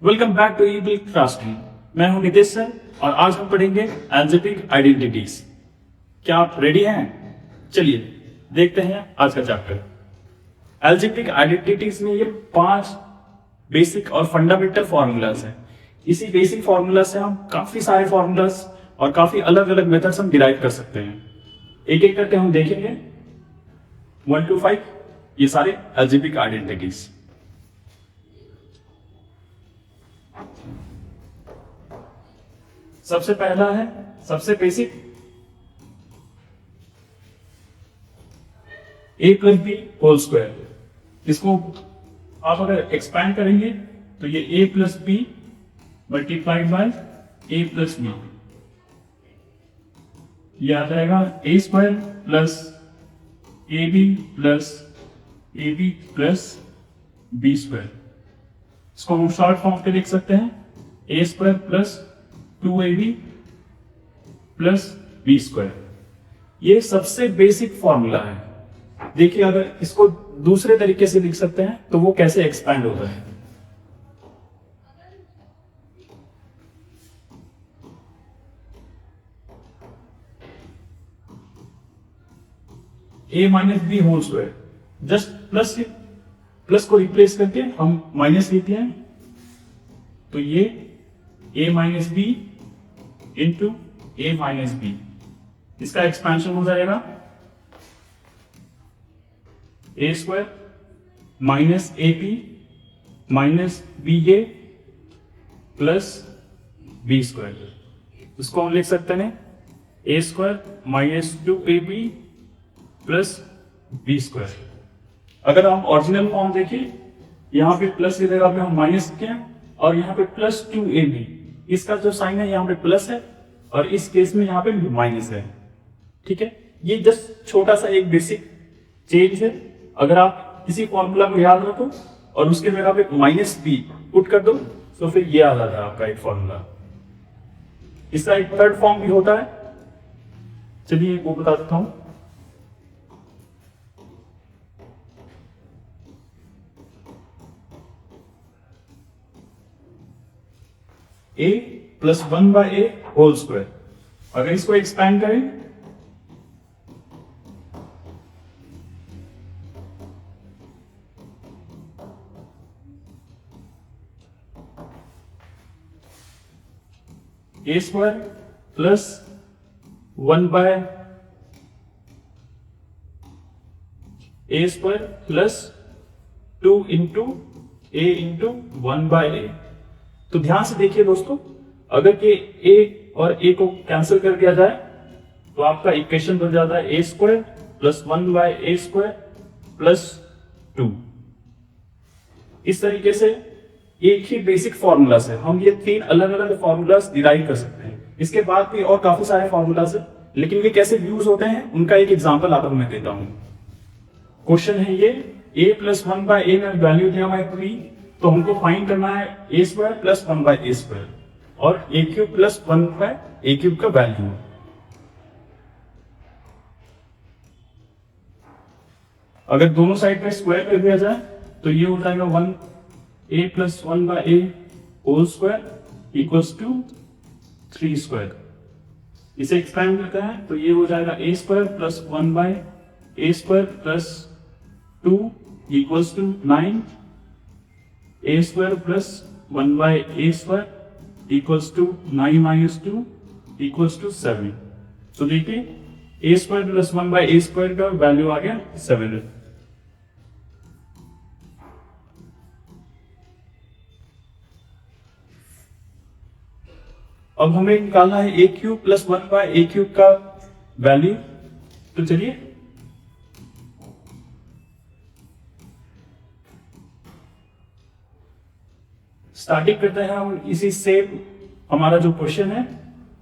Welcome back to Eble classroom. मैं हूं Nitesh sir और आज हम पढ़ेंगे एल्जेब्रिक आइडेंटिटीज। क्या आप रेडी हैं? चलिए देखते हैं आज का चैप्टर। एल्जेब्रिक आइडेंटिटीज में ये 5 बेसिक और फंडामेंटल फॉर्मूलाज हैं। इसी बेसिक फॉर्मूला से हम काफी सारे फॉर्मूलाज और काफी अलग अलग मेथड्स हम डिराइव कर सकते हैं। एक एक करके हम देखेंगे 1 to 5 ये सारे एल्जेब्रिक आइडेंटिटीज। सबसे पहला है सबसे basic a plus B whole square. इसको आप अगर एक्सपैंड करेंगे तो ये a plus B multiplied by a plus B, ये आ जाएगा a square plus A B plus B square. इसको हम शॉर्ट फॉर्म पे लिख सकते हैं a square plus 2ab plus B square. ये सबसे बेसिक फॉर्मूला है। देखिए अगर इसको दूसरे तरीके से लिख सकते हैं तो वो कैसे एक्सपैंड होता है। a minus B whole square, just plus को रिप्लेस करके हम माइनस लेते हैं तो ये a minus B into A minus B, इसका एक्सपेंशन हो जाएगा A square minus A B minus B A plus B square. उसको हम लिख सकते हैं A square minus 2ab plus B square. अगर हम ओरिजिनल फॉर्म देखें, यहां पे प्लस की जगह पे हम माइनस किए और यहाँ पे प्लस 2ab, इसका जो साइन है यहाँ पे प्लस है और इस केस में यहाँ पे माइनस है। ठीक है, ये जस्ट छोटा सा एक बेसिक चेंज है। अगर आप किसी फॉर्मूला को याद रखो और उसके जगह पे माइनस बी पुट कर दो तो फिर ये आ जाता है आपका एक फॉर्मूला। इसका एक थर्ड फॉर्म भी होता है, चलिए वो बता देता हूं। a plus 1 by A whole square. अगर इसको एक्सपैंड करें A square plus 1 by A square plus 2 into A into 1 by A. तो ध्यान से देखिए दोस्तों, अगर के a और a को कैंसिल कर दिया जाए तो आपका इक्वेशन बन जाता है a square plus 1 by A square plus 2। इस तरीके से एक ही बेसिक फॉर्मूला से हम ये 3 अलग अलग फॉर्मूलाज डिराइव कर सकते हैं। इसके बाद भी और काफी सारे फॉर्मूलाज है, लेकिन ये कैसे यूज होते हैं उनका एक एग्जाम्पल आपको मैं देता हूं। क्वेश्चन है ये a प्लस 1 बाय ए में वैल्यू दिया हुआ है 3, तो हमको फाइंड करना है ए square plus 1 by A square और ए cube plus 1 by A cube का वैल्यू। अगर दोनों साइड पे स्क्वायर कर दिया जाए तो ये हो जाएगा 1a plus 1 by A whole square equals to 3 square. इसे एक्सपेंड करते हैं तो ये हो जाएगा A square plus 1 by A square plus 2 equals to 9, A square plus 1 by A square equals to 9 minus 2 equals to 7। तो देखिए A square plus 1 by A square का वैल्यू आ गया 7। अब हमें निकालना है A cube plus 1 by A cube का वैल्यू। तो चलिए स्टार्टिंग करते हैं हम इसी सेम हमारा जो क्वेश्चन है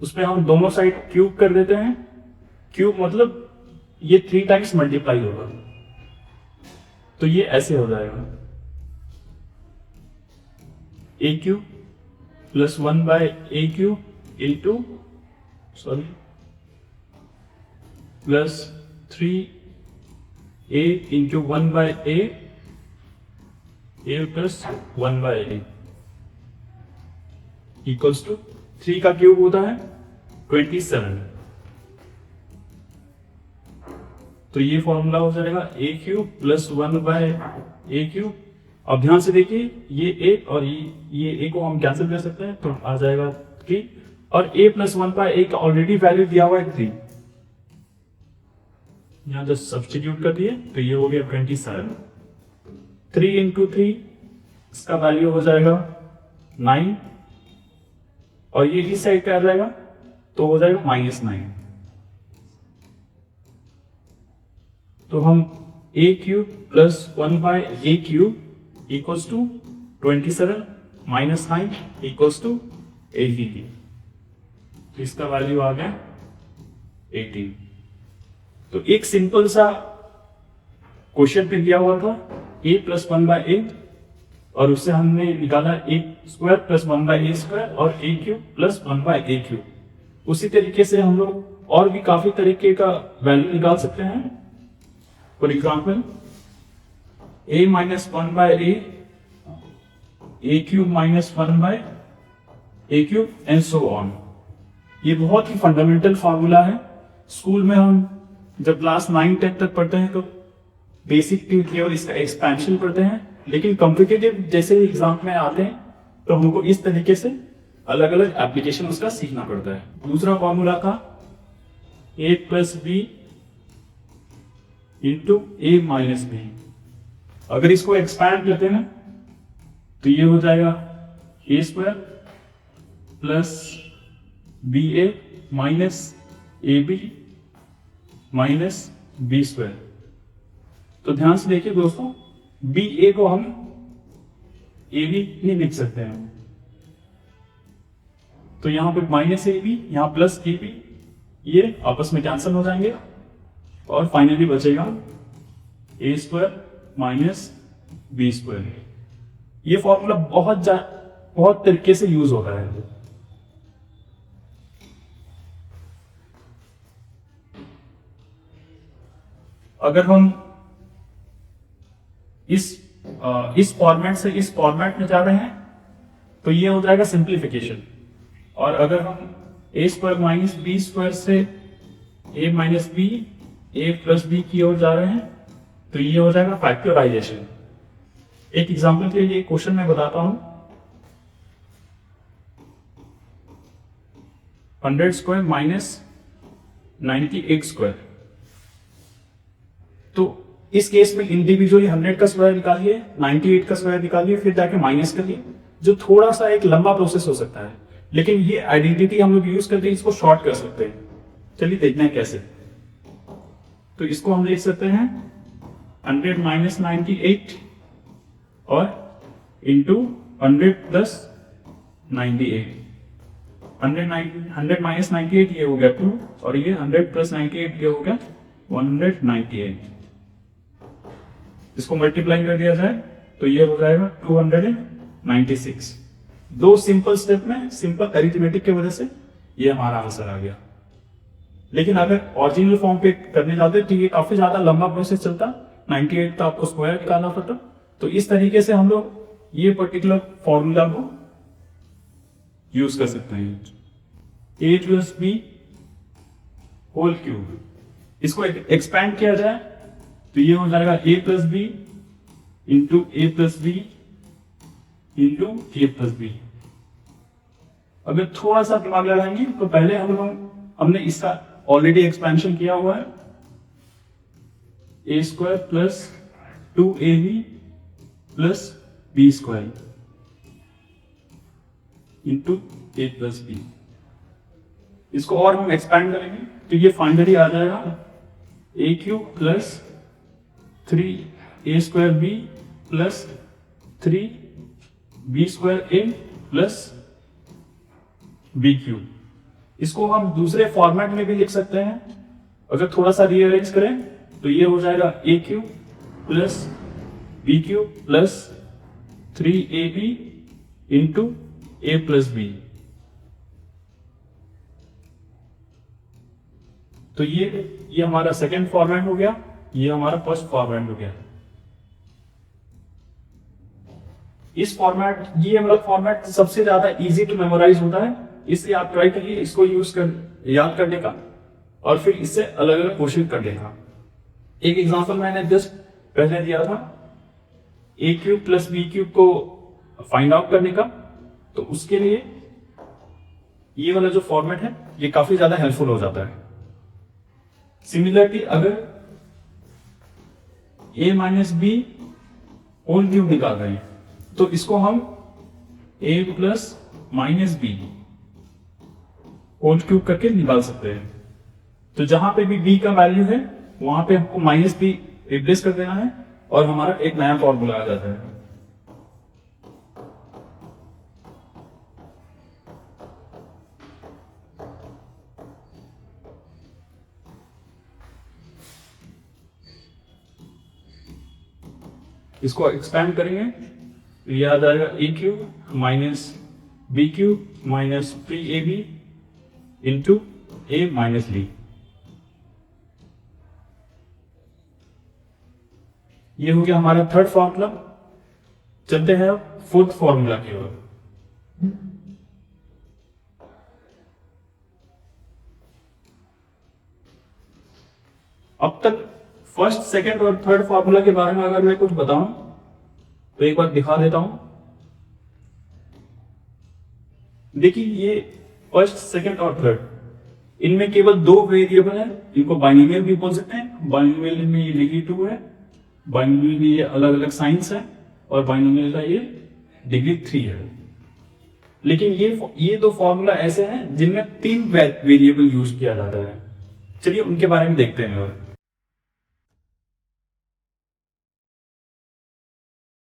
उसमें हम दोनों साइड क्यूब कर देते हैं। क्यूब मतलब ये 3 टाइम्स मल्टीप्लाई होगा, तो ये ऐसे हो जाएगा A cube plus 1 by A cube into plus 3a into 1 by A plus 1 by A. Equals to 3 का क्यूब होता है 27। तो ये फॉर्मूला हो जाएगा ए क्यूब प्लस 1/a³। अब ध्यान से देखिए, ये ए और ये ए को हम कैंसिल कर सकते हैं, तो आ जाएगा 3, और a प्लस 1/a का ऑलरेडी वैल्यू दिया हुआ है 3, यहां जस्ट सब्स्टिट्यूट कर दिए तो ये हो गया 27। 3 इंटू 3 इसका वैल्यू हो जाएगा 9, और ये इस साइड पे आ जाएगा तो हो जाएगा -9। तो हम a³ plus 1/a³ equals to 27 minus 9 equals to 18। तो इसका वैल्यू आ गया 18। तो एक सिंपल सा क्वेश्चन पे दिया हुआ था a प्लस 1/a, और उससे हमने निकाला a² प्लस 1/a² और a³ प्लस 1/a³। उसी तरीके से हम लोग और भी काफी तरीके का वैल्यू निकाल सकते हैं। For example a minus 1/a, a³ minus 1/a³ and so on. ये बहुत ही फंडामेंटल फार्मूला है। स्कूल में हम जब क्लास 9-10 तक पढ़ते हैं तो बेसिक केवल इसका एक्सपेंशन पढ़ते हैं, लेकिन कॉम्पिटिटिव जैसे एग्जाम में आते हैं तो हमको इस तरीके से अलग अलग एप्लीकेशन उसका सीखना पड़ता है। दूसरा फॉर्मूला था a plus b into a minus b। अगर इसको एक्सपैंड करते हैं तो ये हो जाएगा a² plus ba minus ab minus b²। तो ध्यान से देखिए दोस्तों, ba को हम ab नहीं लिख सकते हैं, तो यहां पे माइनस ab, यहां प्लस ab, ये आपस में कैंसिल हो जाएंगे और फाइनली बचेगा a² माइनस b²। ये फॉर्मूला बहुत तरीके से यूज होता है। अगर हम इस फॉर्मेट से इस फॉर्मेट में जा रहे हैं तो ये हो जाएगा सिंप्लीफिकेशन, और अगर हम a² माइनस b² से a minus b, a plus b की ओर जा रहे हैं तो ये हो जाएगा फैक्टराइजेशन। एक एग्जांपल के लिए क्वेश्चन मैं बताता हूं। 100² माइनस 98²। तो इस केस में इंडिविजुअली 100 का स्क्वायर निकालिए, 98 का स्क्वायर निकालिए, फिर जाके माइनस करिए, जो थोड़ा सा एक लंबा प्रोसेस हो सकता है, लेकिन ये आइडेंटिटी हम लोग यूज करते हैं, इसको शॉर्ट कर सकते हैं। चलिए देखते हैं कैसे। तो इसको हम लिख सकते हैं 100 माइनस 98 और इंटू 100 प्लस 98। 100 माइनस 98 ये हो गया 2, और ये 100 प्लस 98 ये हो गया 198। इसको मल्टीप्लाई कर दिया जाए तो ये हो जाएगा 296। दो सिंपल स्टेप में, सिंपल अरिथमेटिक की वजह से ये हमारा आंसर आ गया। लेकिन अगर ओरिजिनल फॉर्म पे करने जाते तो ये काफी ज्यादा लंबा प्रोसेस चलता, 98 तो आपको स्क्वायर निकालना पड़ता। तो इस तरीके से हम लोग ये पर्टिकुलर फॉर्मूला को यूज कर सकते हैं, a plus b whole cube. इसको एक्सपैंड किया जाए तो ये हो जाएगा a plus b into a plus b into a plus b। अगर थोड़ा सा दिमाग लगाएंगे तो पहले हमने इसका ऑलरेडी एक्सपेंशन किया हुआ है, a² plus 2ab plus b² into a plus b। इसको और हम एक्सपैंड करेंगे तो ये फाइनली आ जाएगा a³ plus 3a² b plus 3b² plus b³। इसको हम दूसरे फॉर्मेट में भी लिख सकते हैं। अगर थोड़ा सा रीअरेंज करें तो ये हो जाएगा a³ plus b³ plus 3ab into a plus b। तो ये हमारा सेकेंड फॉर्मेट हो गया, ये हमारा फर्स्ट फॉर्मेट हो गया। इस फॉर्मेट, ये वाला फॉर्मेट सबसे ज्यादा इजी टू मेमोराइज होता है, इसलिए आप ट्राई करिए इसको यूज कर याद करने का और फिर इससे अलग अलग क्वेश्चन करने का। एक एग्जांपल मैंने जस्ट पहले दिया था, ए क्यूब प्लस बी क्यूब को फाइंड आउट करने का, तो उसके लिए ये वाला जो फॉर्मेट है ये काफी ज्यादा हेल्पफुल हो जाता है। सिमिलरली अगर A minus B whole cube निकाल रहे हैं तो इसको हम A plus minus B whole cube करके निकाल सकते हैं। तो जहां पे भी बी का वैल्यू है वहां पे हमको माइनस बी रिप्लेस कर देना है और हमारा एक नया फॉर्मूला आ जाता है। इसको एक्सपैंड करेंगे तो ये आ जाएगा A cube minus B cube minus 3ab into A minus B. ये हो गया हमारा थर्ड फॉर्मूला। चलते हैं अब फोर्थ फॉर्मूला की ओर। अब तक फर्स्ट, सेकंड और थर्ड फॉर्मूला के बारे में अगर मैं कुछ बताऊं तो एक बार दिखा देता हूं। देखिए ये फर्स्ट, सेकंड और थर्ड, इनमें केवल दो वेरिएबल है, इनको बाइनोमियल भी बोल सकते हैं। बाइनोमियल में ये डिग्री 2 है, बाइनोमियल में ये अलग अलग साइंस है और बाइनोमियल का ये डिग्री 3 है। लेकिन ये दो फॉर्मूला ऐसे हैं जिनमें 3 वेरिएबल यूज किया जाता है। चलिए उनके बारे में देखते हैं।